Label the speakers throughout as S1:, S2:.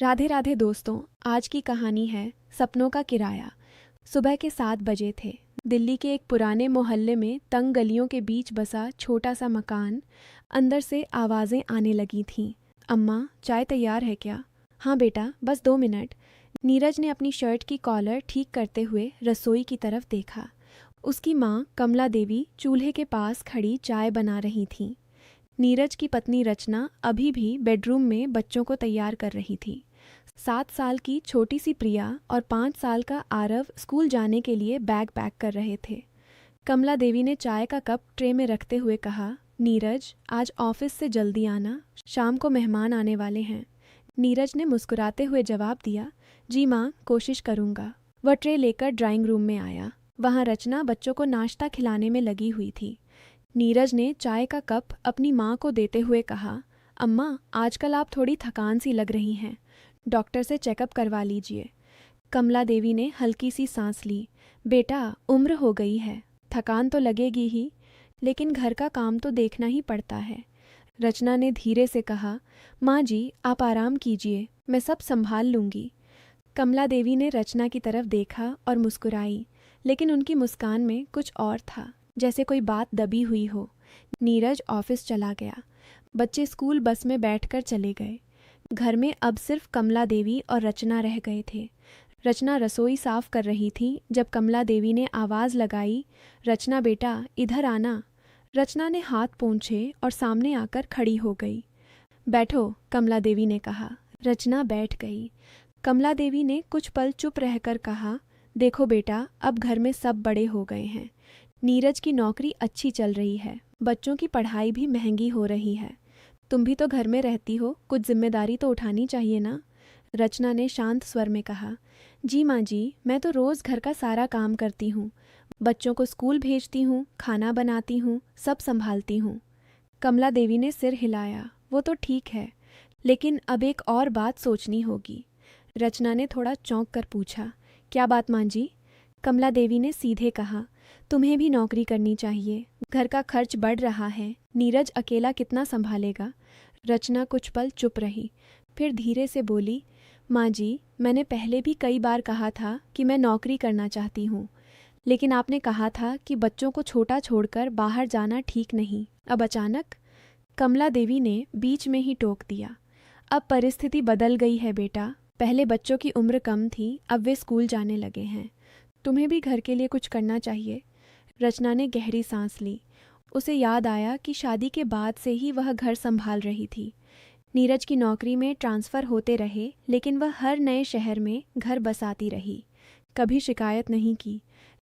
S1: राधे राधे दोस्तों। आज की कहानी है सपनों का किराया। सुबह के 7 बजे थे। दिल्ली के एक पुराने मोहल्ले में तंग गलियों के बीच बसा छोटा सा मकान। अंदर से आवाज़ें आने लगी थीं। अम्मा, चाय तैयार है क्या? हाँ बेटा, बस 2 मिनट। नीरज ने अपनी शर्ट की कॉलर ठीक करते हुए रसोई की तरफ देखा। उसकी माँ कमला देवी चूल्हे के पास खड़ी चाय बना रही थीं। नीरज की पत्नी रचना अभी भी बेडरूम में बच्चों को तैयार कर रही थी। 7 साल की छोटी सी प्रिया और 5 साल का आरव स्कूल जाने के लिए बैग पैक कर रहे थे। कमला देवी ने चाय का कप ट्रे में रखते हुए कहा, नीरज, आज ऑफिस से जल्दी आना, शाम को मेहमान आने वाले हैं। नीरज ने मुस्कुराते हुए जवाब दिया, जी माँ, कोशिश करूँगा। वह ट्रे लेकर ड्राइंग रूम में आया। वहाँ रचना बच्चों को नाश्ता खिलाने में लगी हुई थी। नीरज ने चाय का कप अपनी माँ को देते हुए कहा, अम्मा, आजकल आप थोड़ी थकान सी लग रही हैं, डॉक्टर से चेकअप करवा लीजिए। कमला देवी ने हल्की सी सांस ली। बेटा, उम्र हो गई है, थकान तो लगेगी ही, लेकिन घर का काम तो देखना ही पड़ता है। रचना ने धीरे से कहा, माँ जी, आप आराम कीजिए, मैं सब संभाल लूँगी। कमला देवी ने रचना की तरफ देखा और मुस्कुराई, लेकिन उनकी मुस्कान में कुछ और था, जैसे कोई बात दबी हुई हो। नीरज ऑफिस चला गया। बच्चे स्कूल बस में बैठकर चले गए। घर में अब सिर्फ कमला देवी और रचना रह गए थे। रचना रसोई साफ कर रही थी जब कमला देवी ने आवाज़ लगाई, रचना बेटा, इधर आना। रचना ने हाथ पोंछे और सामने आकर खड़ी हो गई। बैठो, कमला देवी ने कहा। रचना बैठ गई। कमला देवी ने कुछ पल चुप रहकर कहा, देखो बेटा, अब घर में सब बड़े हो गए हैं। नीरज की नौकरी अच्छी चल रही है, बच्चों की पढ़ाई भी महंगी हो रही है। तुम भी तो घर में रहती हो, कुछ जिम्मेदारी तो उठानी चाहिए ना। रचना ने शांत स्वर में कहा, जी माँ जी, मैं तो रोज़ घर का सारा काम करती हूँ, बच्चों को स्कूल भेजती हूँ, खाना बनाती हूँ, सब संभालती हूँ। कमला देवी ने सिर हिलाया। वो तो ठीक है, लेकिन अब एक और बात सोचनी होगी। रचना ने थोड़ा चौंक कर पूछा, क्या बात माँ जी? कमला देवी ने सीधे कहा, तुम्हें भी नौकरी करनी चाहिए, घर का खर्च बढ़ रहा है, नीरज अकेला कितना संभालेगा। रचना कुछ पल चुप रही, फिर धीरे से बोली, माँ जी, मैंने पहले भी कई बार कहा था कि मैं नौकरी करना चाहती हूँ, लेकिन आपने कहा था कि बच्चों को छोटा छोड़कर बाहर जाना ठीक नहीं। अब अचानक? कमला देवी ने बीच में ही टोक दिया, अब परिस्थिति बदल गई है बेटा। पहले बच्चों की उम्र कम थी, अब वे स्कूल जाने लगे हैं। तुम्हें भी घर के लिए कुछ करना चाहिए। रचना ने गहरी सांस ली। उसे याद आया कि शादी के बाद से ही वह घर संभाल रही थी। नीरज की नौकरी में ट्रांसफ़र होते रहे, लेकिन वह हर नए शहर में घर बसाती रही, कभी शिकायत नहीं की।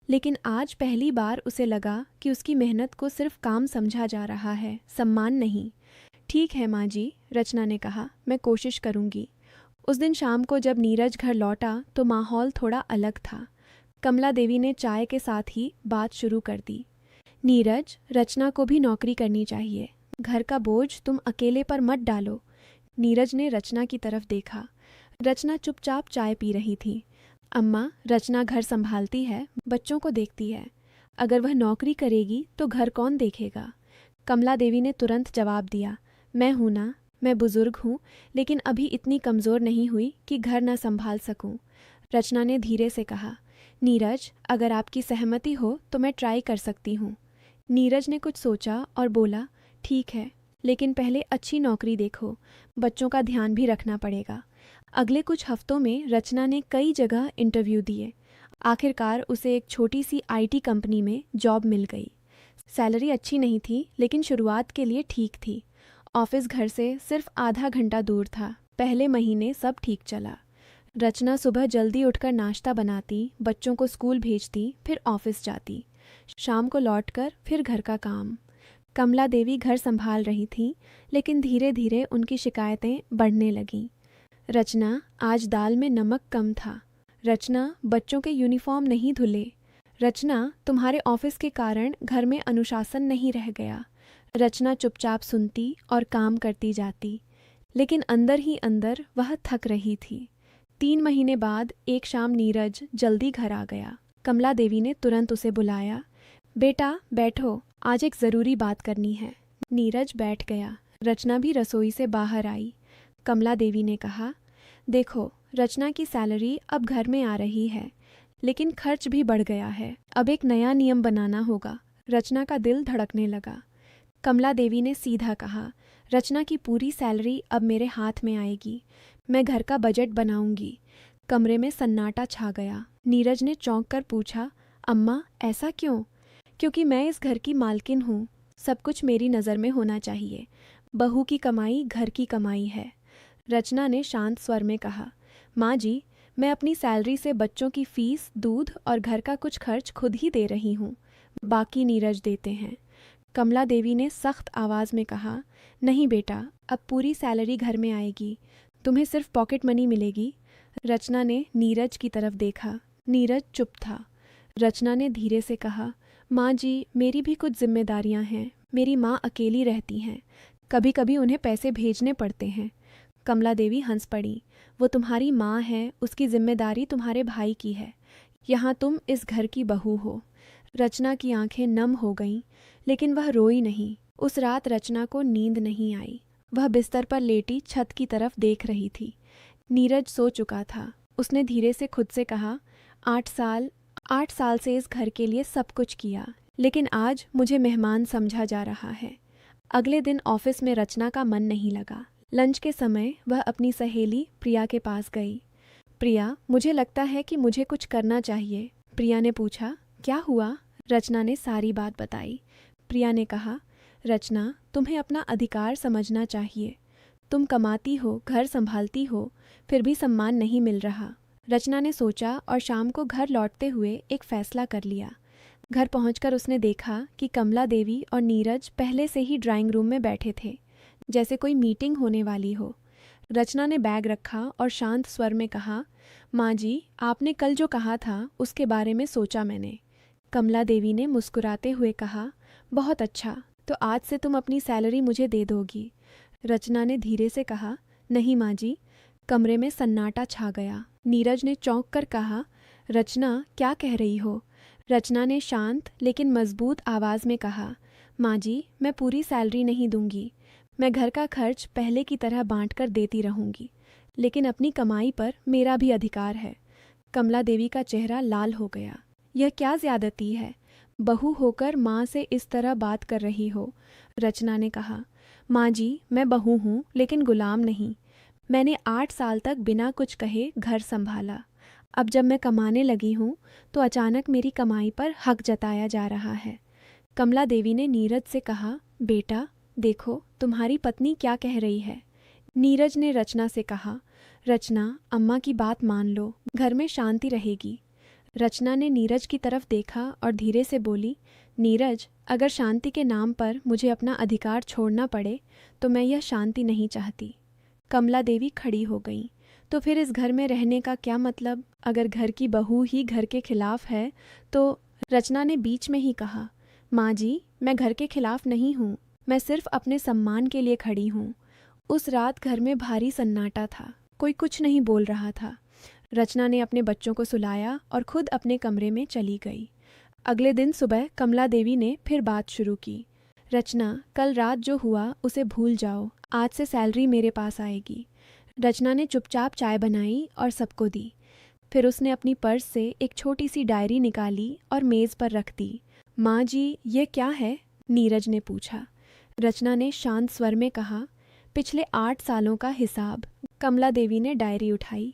S1: लेकिन आज पहली बार उसे लगा कि उसकी मेहनत को सिर्फ काम समझा जा रहा है, सम्मान नहीं। ठीक है माँ जी, रचना ने कहा, मैं कोशिश करूँगी। उस दिन शाम को जब नीरज घर लौटा तो माहौल थोड़ा अलग था। कमला देवी ने चाय के साथ ही बात शुरू कर दी। नीरज, रचना को भी नौकरी करनी चाहिए, घर का बोझ तुम अकेले पर मत डालो। नीरज ने रचना की तरफ देखा। रचना चुपचाप चाय पी रही थी। अम्मा, रचना घर संभालती है, बच्चों को देखती है, अगर वह नौकरी करेगी तो घर कौन देखेगा? कमला देवी ने तुरंत जवाब दिया, मैं हूँ ना, मैं बुजुर्ग हूँ, लेकिन अभी इतनी कमज़ोर नहीं हुई कि घर न संभाल सकूँ। रचना ने धीरे से कहा, नीरज, अगर आपकी सहमति हो तो मैं ट्राई कर सकती हूँ। नीरज ने कुछ सोचा और बोला, ठीक है, लेकिन पहले अच्छी नौकरी देखो, बच्चों का ध्यान भी रखना पड़ेगा। अगले कुछ हफ्तों में रचना ने कई जगह इंटरव्यू दिए। आखिरकार उसे एक छोटी सी आईटी कंपनी में जॉब मिल गई। सैलरी अच्छी नहीं थी, लेकिन शुरुआत के लिए ठीक थी। ऑफिस घर से सिर्फ आधा घंटा दूर था। पहले महीने सब ठीक चला। रचना सुबह जल्दी उठकर नाश्ता बनाती, बच्चों को स्कूल भेजती, फिर ऑफिस जाती। शाम को लौटकर फिर घर का काम। कमला देवी घर संभाल रही थी, लेकिन धीरे धीरे उनकी शिकायतें बढ़ने लगीं। रचना, आज दाल में नमक कम था। रचना, बच्चों के यूनिफॉर्म नहीं धुले। रचना, तुम्हारे ऑफिस के कारण घर में अनुशासन नहीं रह गया। रचना चुपचाप सुनती और काम करती जाती, लेकिन अंदर ही अंदर वह थक रही थी। 3 महीने बाद एक शाम नीरज जल्दी घर आ गया। कमला देवी ने तुरंत उसे बुलाया, बेटा बैठो, आज एक ज़रूरी बात करनी है। नीरज बैठ गया। रचना भी रसोई से बाहर आई। कमला देवी ने कहा, देखो, रचना की सैलरी अब घर में आ रही है, लेकिन खर्च भी बढ़ गया है। अब एक नया नियम बनाना होगा। रचना का दिल धड़कने लगा। कमला देवी ने सीधा कहा, रचना की पूरी सैलरी अब मेरे हाथ में आएगी। मैं घर का बजट बनाऊंगी। कमरे में सन्नाटा छा गया। नीरज ने चौंक कर पूछा, अम्मा ऐसा क्यों? क्योंकि मैं इस घर की मालकिन हूँ। सब कुछ मेरी नज़र में होना चाहिए। बहू की कमाई घर की कमाई है। रचना ने शांत स्वर में कहा, माँ जी, मैं अपनी सैलरी से बच्चों की फीस, दूध और घर का कुछ खर्च खुद ही दे रही हूँ। बाकी नीरज देते हैं। कमला देवी ने सख्त आवाज़ में कहा, नहीं बेटा, अब पूरी सैलरी घर में आएगी। तुम्हें सिर्फ पॉकेट मनी मिलेगी। रचना ने नीरज की तरफ देखा। नीरज चुप था। रचना ने धीरे से कहा, माँ जी, मेरी भी कुछ जिम्मेदारियाँ हैं। मेरी माँ अकेली रहती हैं। कभी कभी उन्हें पैसे भेजने पड़ते हैं। कमला देवी हंस पड़ी। वो तुम्हारी माँ है, उसकी जिम्मेदारी तुम्हारे भाई की है। यहाँ तुम इस घर की बहू हो। रचना की आंखें नम हो गईं, लेकिन वह रोई नहीं। उस रात रचना को नींद नहीं आई। वह बिस्तर पर लेटी छत की तरफ देख रही थी। नीरज सो चुका था। उसने धीरे से खुद से कहा, 8 साल से इस घर के लिए सब कुछ किया, लेकिन आज मुझे मेहमान समझा जा रहा है। अगले दिन ऑफिस में रचना का मन नहीं लगा। लंच के समय वह अपनी सहेली प्रिया के पास गई। प्रिया, मुझे लगता है कि मुझे कुछ करना चाहिए। प्रिया ने पूछा, क्या हुआ? रचना ने सारी बात बताई। प्रिया ने कहा, रचना, तुम्हें अपना अधिकार समझना चाहिए। तुम कमाती हो, घर संभालती हो, फिर भी सम्मान नहीं मिल रहा। रचना ने सोचा और शाम को घर लौटते हुए एक फैसला कर लिया। घर पहुंचकर उसने देखा कि कमला देवी और नीरज पहले से ही ड्राइंग रूम में बैठे थे, जैसे कोई मीटिंग होने वाली हो। रचना ने बैग रखा और शांत स्वर में कहा, माँ जी, आपने कल जो कहा था उसके बारे में सोचा मैंने। कमला देवी ने मुस्कुराते हुए कहा, बहुत अच्छा, तो आज से तुम अपनी सैलरी मुझे दे दोगी। रचना ने धीरे से कहा, नहीं माँ जी। कमरे में सन्नाटा छा गया। नीरज ने चौंक कर कहा, रचना, क्या कह रही हो? रचना ने शांत लेकिन मजबूत आवाज़ में कहा, माँ जी, मैं पूरी सैलरी नहीं दूंगी। मैं घर का खर्च पहले की तरह बांट कर देती रहूंगी, लेकिन अपनी कमाई पर मेरा भी अधिकार है। कमला देवी का चेहरा लाल हो गया। यह क्या ज्यादती है? बहू होकर माँ से इस तरह बात कर रही हो। रचना ने कहा, माँ जी, मैं बहू हूँ लेकिन गुलाम नहीं। मैंने 8 साल तक बिना कुछ कहे घर संभाला। अब जब मैं कमाने लगी हूँ तो अचानक मेरी कमाई पर हक जताया जा रहा है। कमला देवी ने नीरज से कहा, बेटा देखो, तुम्हारी पत्नी क्या कह रही है। नीरज ने रचना से कहा, रचना, अम्मा की बात मान लो, घर में शांति रहेगी। रचना ने नीरज की तरफ देखा और धीरे से बोली, नीरज, अगर शांति के नाम पर मुझे अपना अधिकार छोड़ना पड़े तो मैं यह शांति नहीं चाहती। कमला देवी खड़ी हो गई। तो फिर इस घर में रहने का क्या मतलब? अगर घर की बहू ही घर के खिलाफ है तो? रचना ने बीच में ही कहा, माँ जी, मैं घर के खिलाफ नहीं हूँ। मैं सिर्फ अपने सम्मान के लिए खड़ी हूँ। उस रात घर में भारी सन्नाटा था। कोई कुछ नहीं बोल रहा था। रचना ने अपने बच्चों को सुलाया और खुद अपने कमरे में चली गई। अगले दिन सुबह कमला देवी ने फिर बात शुरू की। रचना, कल रात जो हुआ उसे भूल जाओ। आज से सैलरी मेरे पास आएगी। रचना ने चुपचाप चाय बनाई और सबको दी। फिर उसने अपनी पर्स से एक छोटी सी डायरी निकाली और मेज़ पर रख दी। माँ जी, ये क्या है? नीरज ने पूछा। रचना ने शांत स्वर में कहा, पिछले 8 सालों का हिसाब। कमला देवी ने डायरी उठाई।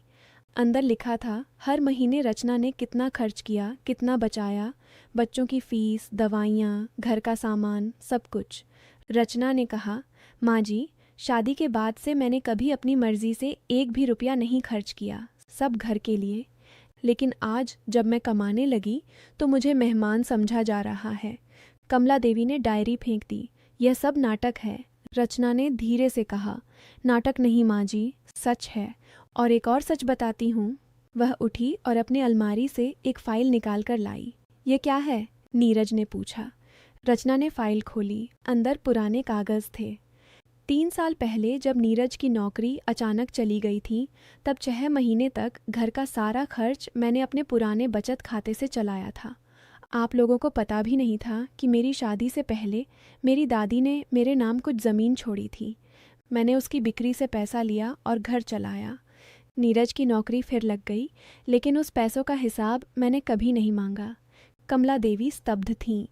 S1: अंदर लिखा था, हर महीने रचना ने कितना खर्च किया, कितना बचाया, बच्चों की फीस, दवाइयाँ, घर का सामान, सब कुछ। रचना ने कहा, माँ जी, शादी के बाद से मैंने कभी अपनी मर्जी से एक भी रुपया नहीं खर्च किया, सब घर के लिए। लेकिन आज जब मैं कमाने लगी तो मुझे मेहमान समझा जा रहा है। कमला देवी ने डायरी फेंक दी। यह सब नाटक है। रचना ने धीरे से कहा, नाटक नहीं माँ जी, सच है। और एक और सच बताती हूँ। वह उठी और अपनी अलमारी से एक फाइल निकाल कर लाई। ये क्या है? नीरज ने पूछा। रचना ने फाइल खोली। अंदर पुराने कागज़ थे। 3 साल पहले जब नीरज की नौकरी अचानक चली गई थी, तब 6 महीने तक घर का सारा खर्च मैंने अपने पुराने बचत खाते से चलाया था। आप लोगों को पता भी नहीं था कि मेरी शादी से पहले मेरी दादी ने मेरे नाम कुछ ज़मीन छोड़ी थी। मैंने उसकी बिक्री से पैसा लिया और घर चलाया। नीरज की नौकरी फिर लग गई, लेकिन उस पैसों का हिसाब मैंने कभी नहीं मांगा। कमला देवी स्तब्ध थीं।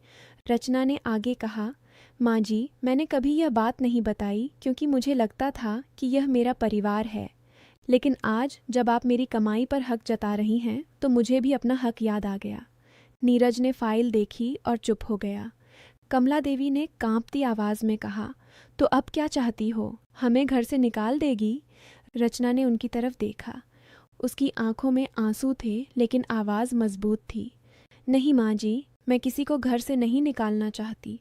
S1: रचना ने आगे कहा, माँ जी, मैंने कभी यह बात नहीं बताई क्योंकि मुझे लगता था कि यह मेरा परिवार है, लेकिन आज जब आप मेरी कमाई पर हक जता रही हैं तो मुझे भी अपना हक याद आ गया। नीरज ने फाइल देखी और चुप हो गया। कमला देवी ने कांपती आवाज़ में कहा, तो अब क्या चाहती हो, हमें घर से निकाल देगी? रचना ने उनकी तरफ देखा। उसकी आंखों में आंसू थे, लेकिन आवाज़ मजबूत थी। नहीं माँ जी, मैं किसी को घर से नहीं निकालना चाहती,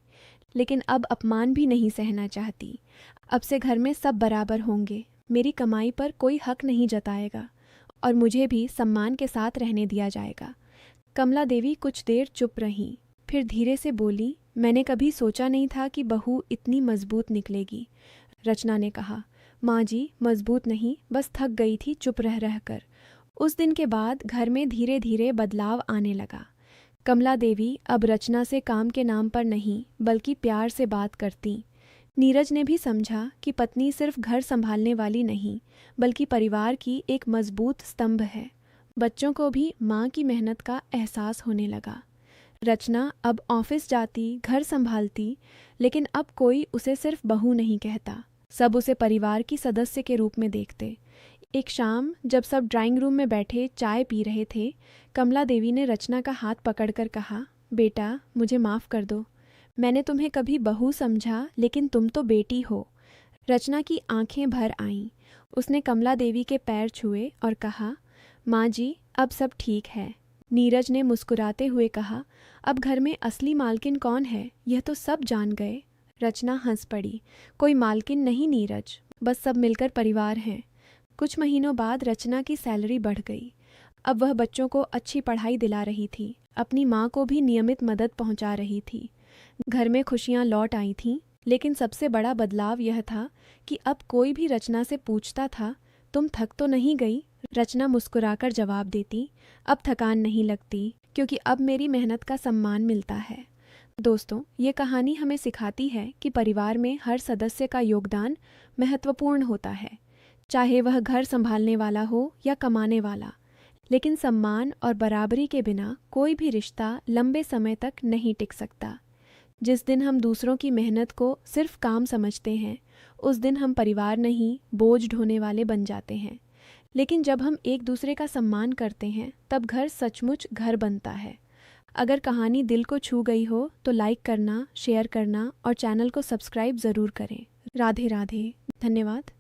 S1: लेकिन अब अपमान भी नहीं सहना चाहती। अब से घर में सब बराबर होंगे, मेरी कमाई पर कोई हक नहीं जताएगा और मुझे भी सम्मान के साथ रहने दिया जाएगा। कमला देवी कुछ देर चुप रहीं, फिर धीरे से बोली, मैंने कभी सोचा नहीं था कि बहू इतनी मजबूत निकलेगी। रचना ने कहा, माँ जी, मजबूत नहीं, बस थक गई थी चुप रह रह कर। उस दिन के बाद घर में धीरे धीरे बदलाव आने लगा। कमला देवी अब रचना से काम के नाम पर नहीं बल्कि प्यार से बात करती। नीरज ने भी समझा कि पत्नी सिर्फ घर संभालने वाली नहीं बल्कि परिवार की एक मजबूत स्तंभ है। बच्चों को भी माँ की मेहनत का एहसास होने लगा। रचना अब ऑफिस जाती, घर संभालती, लेकिन अब कोई उसे सिर्फ बहू नहीं कहता, सब उसे परिवार की सदस्य के रूप में देखते। एक शाम जब सब ड्राइंग रूम में बैठे चाय पी रहे थे, कमला देवी ने रचना का हाथ पकड़कर कहा, बेटा, मुझे माफ़ कर दो, मैंने तुम्हें कभी बहू समझा, लेकिन तुम तो बेटी हो। रचना की आंखें भर आईं। उसने कमला देवी के पैर छुए और कहा, माँ जी, अब सब ठीक है। नीरज ने मुस्कुराते हुए कहा, अब घर में असली मालकिन कौन है, यह तो सब जान गए। रचना हंस पड़ी, कोई मालकिन नहीं नीरज, बस सब मिलकर परिवार हैं। कुछ महीनों बाद रचना की सैलरी बढ़ गई। अब वह बच्चों को अच्छी पढ़ाई दिला रही थी, अपनी माँ को भी नियमित मदद पहुँचा रही थी। घर में खुशियाँ लौट आई थीं, लेकिन सबसे बड़ा बदलाव यह था कि अब कोई भी रचना से पूछता था, तुम थक तो नहीं गई? रचना मुस्कुराकर जवाब देती, अब थकान नहीं लगती, क्योंकि अब मेरी मेहनत का सम्मान मिलता है। दोस्तों, ये कहानी हमें सिखाती है कि परिवार में हर सदस्य का योगदान महत्वपूर्ण होता है, चाहे वह घर संभालने वाला हो या कमाने वाला। लेकिन सम्मान और बराबरी के बिना कोई भी रिश्ता लंबे समय तक नहीं टिक सकता। जिस दिन हम दूसरों की मेहनत को सिर्फ काम समझते हैं, उस दिन हम परिवार नहीं, बोझ ढोने वाले बन जाते हैं। लेकिन जब हम एक दूसरे का सम्मान करते हैं, तब घर सचमुच घर बनता है। अगर कहानी दिल को छू गई हो तो लाइक करना, शेयर करना और चैनल को सब्सक्राइब ज़रूर करें। राधे राधे। धन्यवाद।